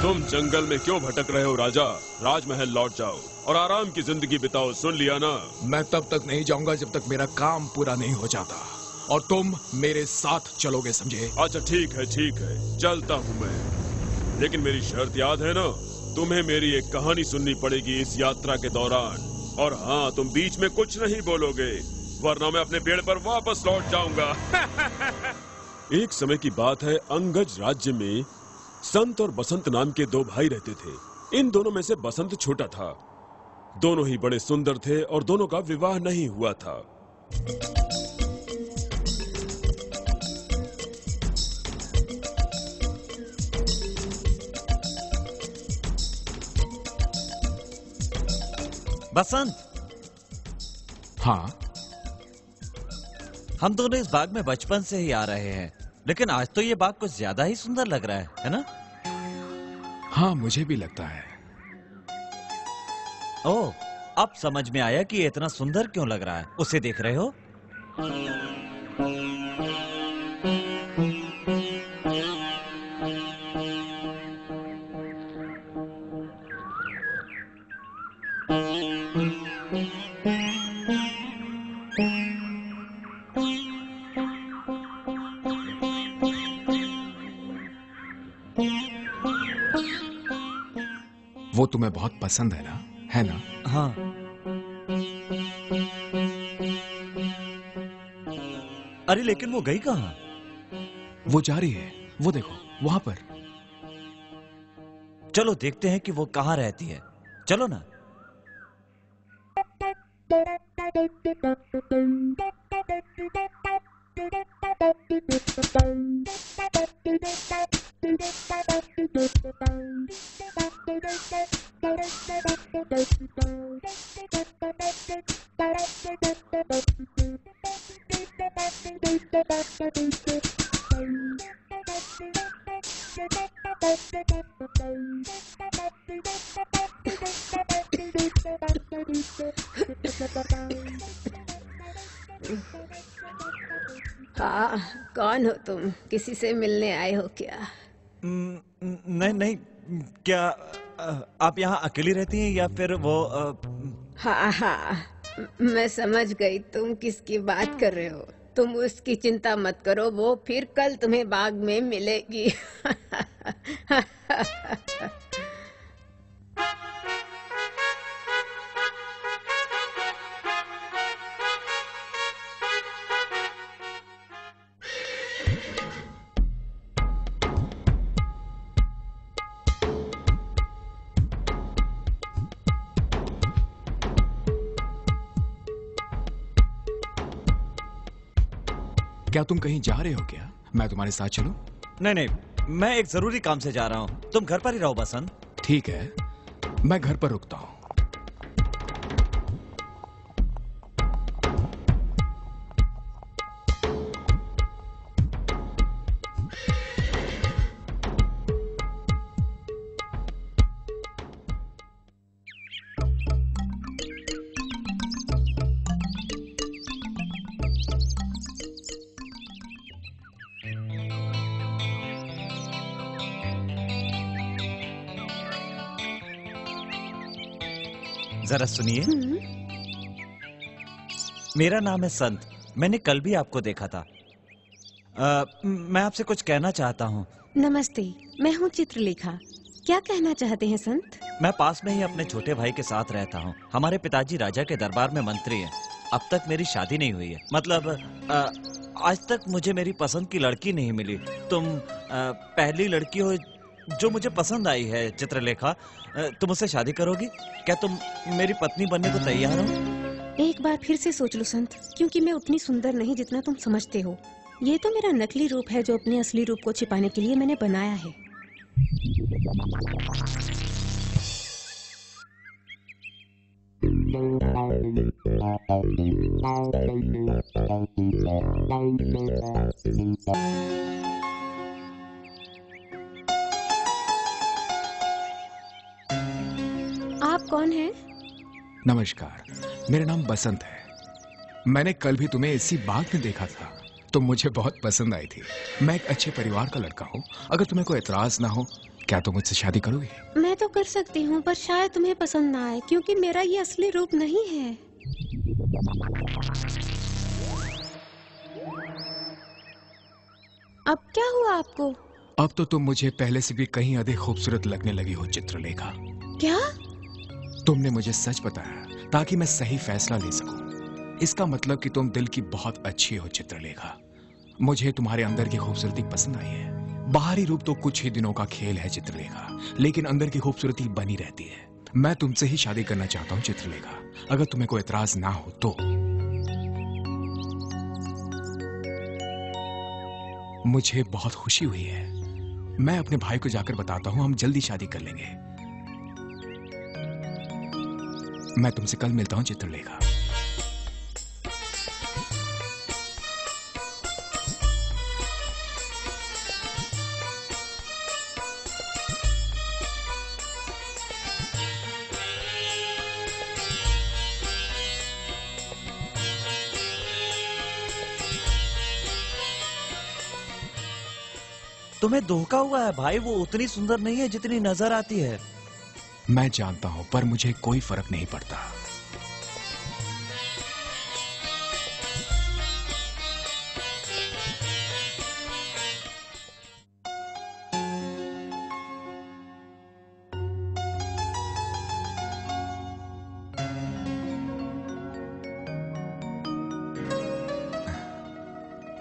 तुम जंगल में क्यों भटक रहे हो राजा? राजमहल लौट जाओ और आराम की जिंदगी बिताओ, सुन लिया ना? मैं तब तक नहीं जाऊंगा जब तक मेरा काम पूरा नहीं हो जाता, और तुम मेरे साथ चलोगे, समझे? अच्छा ठीक है चलता हूँ मैं, लेकिन मेरी शर्त याद है ना? तुम्हें मेरी एक कहानी सुननी पड़ेगी इस यात्रा के दौरान। और हाँ, तुम बीच में कुछ नहीं बोलोगे, वरना मैं अपने पेड़ पर वापस लौट जाऊंगा। एक समय की बात है, अंगज राज्य में संत और बसंत नाम के दो भाई रहते थे। इन दोनों में से बसंत छोटा था। दोनों ही बड़े सुंदर थे और दोनों का विवाह नहीं हुआ था। बसंत। हाँ, हम दोनों इस बाग में बचपन से ही आ रहे हैं, लेकिन आज तो ये बाग कुछ ज्यादा ही सुंदर लग रहा है ना? हाँ, मुझे भी लगता है। ओह, अब समझ में आया कि ये इतना सुंदर क्यों लग रहा है। उसे देख रहे हो? वो तुम्हें बहुत पसंद है ना? है ना? हाँ। अरे लेकिन वो गई कहाँ? वो जा रही है, वो देखो वहां पर। चलो देखते हैं कि वो कहाँ रहती है। चलो ना। हाँ, कौन हो तुम? किसी से मिलने आए हो क्या? नहीं नहीं, क्या आप यहाँ अकेली रहती हैं या फिर वो हाँ हाँ, मैं समझ गई तुम किसकी बात कर रहे हो। तुम उसकी चिंता मत करो, वो फिर कल तुम्हें बाग में मिलेगी। क्या तुम कहीं जा रहे हो क्या? मैं तुम्हारे साथ चलूं? नहीं नहीं, मैं एक जरूरी काम से जा रहा हूँ। तुम घर पर ही रहो बसंत। ठीक है, मैं घर पर रुकता हूँ। जरा सुनिए। मेरा नाम है संत। मैंने कल भी आपको देखा था। मैं आपसे कुछ कहना चाहता हूँ। नमस्ते, मैं हूँ चित्रलेखा। क्या कहना चाहते हैं संत? मैं पास में ही अपने छोटे भाई के साथ रहता हूँ। हमारे पिताजी राजा के दरबार में मंत्री हैं। अब तक मेरी शादी नहीं हुई है। मतलब आज तक मुझे मेरी पसंद की लड़की नहीं मिली। तुम पहली लड़की हो जो मुझे पसंद आई है। चित्रलेखा, तुम मुझसे शादी करोगी? क्या तुम मेरी पत्नी बनने को तैयार हो? एक बार फिर से सोच लो संत, क्योंकि मैं उतनी सुंदर नहीं जितना तुम समझते हो। ये तो मेरा नकली रूप है जो अपने असली रूप को छिपाने के लिए मैंने बनाया है। आप कौन हैं? नमस्कार, मेरा नाम बसंत है। मैंने कल भी तुम्हें इसी बाग में देखा था। तुम मुझे बहुत पसंद आई थी। मैं एक अच्छे परिवार का लड़का हूँ। अगर तुम्हें कोई एतराज ना हो, क्या तुम मुझसे शादी करोगी? मैं तो कर सकती हूँ, पर शायद तुम्हें पसंद ना आए, क्योंकि मेरा ये असली रूप नहीं है। अब क्या हुआ आपको? अब तो तुम मुझे पहले से भी कहीं अधिक खूबसूरत लगने लगी हो चित्रलेखा। क्या? तुमने मुझे सच बताया ताकि मैं सही फैसला ले सकूं। इसका मतलब कि तुम दिल की बहुत अच्छी हो चित्रलेखा। मुझे तुम्हारे अंदर की खूबसूरती पसंद आई है। बाहरी रूप तो कुछ ही दिनों का खेल है चित्रलेखा, लेकिन अंदर की खूबसूरती बनी रहती है। मैं तुमसे ही शादी करना चाहता हूँ चित्रलेखा, अगर तुम्हें कोई एतराज ना हो तो। मुझे बहुत खुशी हुई है। मैं अपने भाई को जाकर बताता हूँ, हम जल्दी शादी कर लेंगे। मैं तुमसे कल मिलता हूँ चित्रलेखा। तुम्हें धोखा हुआ है भाई, वो उतनी सुंदर नहीं है जितनी नजर आती है। मैं जानता हूं, पर मुझे कोई फर्क नहीं पड़ता।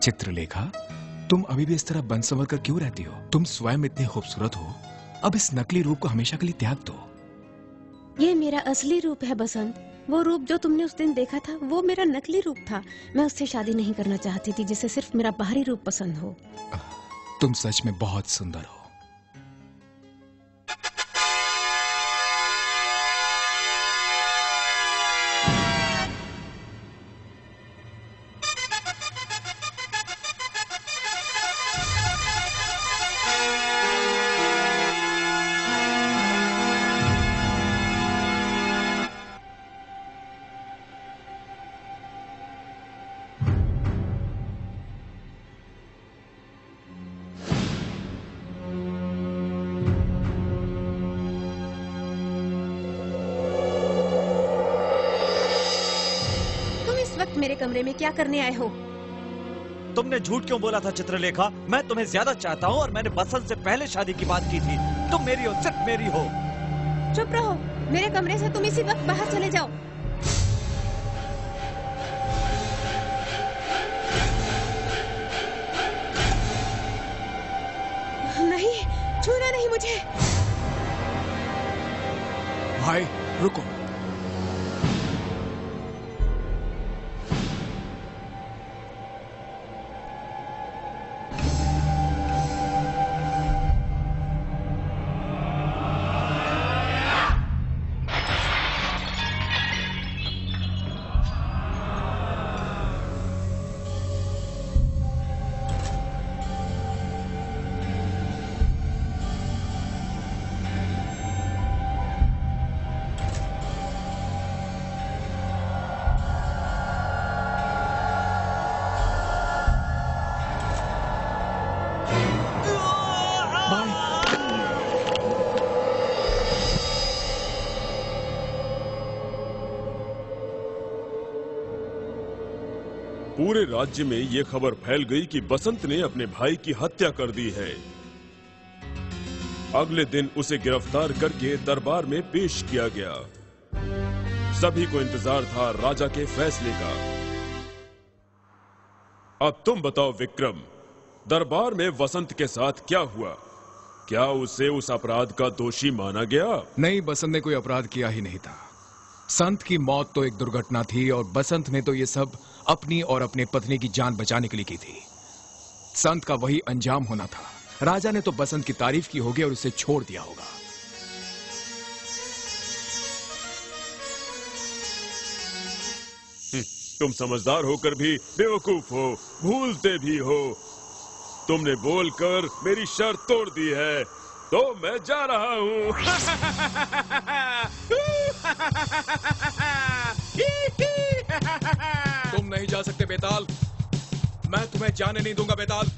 चित्रलेखा, तुम अभी भी इस तरह बन संवर कर क्यों रहती हो? तुम स्वयं इतनी खूबसूरत हो। अब इस नकली रूप को हमेशा के लिए त्याग दो। ये मेरा असली रूप है बसंत। वो रूप जो तुमने उस दिन देखा था, वो मेरा नकली रूप था। मैं उससे शादी नहीं करना चाहती थी जिसे सिर्फ मेरा बाहरी रूप पसंद हो। तुम सच में बहुत सुंदर हो। मेरे कमरे में क्या करने आए हो? तुमने झूठ क्यों बोला था चित्रलेखा? मैं तुम्हें ज्यादा चाहता हूँ और मैंने बसंत से पहले शादी की बात की थी। तुम मेरी हो, सिर्फ मेरी हो। चुप रहो। मेरे कमरे से तुम इसी वक्त बाहर चले जाओ। नहीं, छूना नहीं मुझे। भाई रुको। पूरे राज्य में ये खबर फैल गई कि बसंत ने अपने भाई की हत्या कर दी है। अगले दिन उसे गिरफ्तार करके दरबार में पेश किया गया। सभी को इंतजार था राजा के फैसले का। अब तुम बताओ विक्रम, दरबार में वसंत के साथ क्या हुआ? क्या उसे उस अपराध का दोषी माना गया? नहीं, बसंत ने कोई अपराध किया ही नहीं था। संत की मौत तो एक दुर्घटना थी और बसंत ने तो ये सब अपनी और अपने पत्नी की जान बचाने के लिए की थी। संत का वही अंजाम होना था। राजा ने तो बसंत की तारीफ की होगी और उसे छोड़ दिया होगा। तुम समझदार होकर भी बेवकूफ हो, भूलते भी हो। तुमने बोलकर मेरी शर्त तोड़ दी है, तो मैं जा रहा हूं। तुम नहीं जा सकते बेताल। मैं तुम्हें जाने नहीं दूंगा बेताल।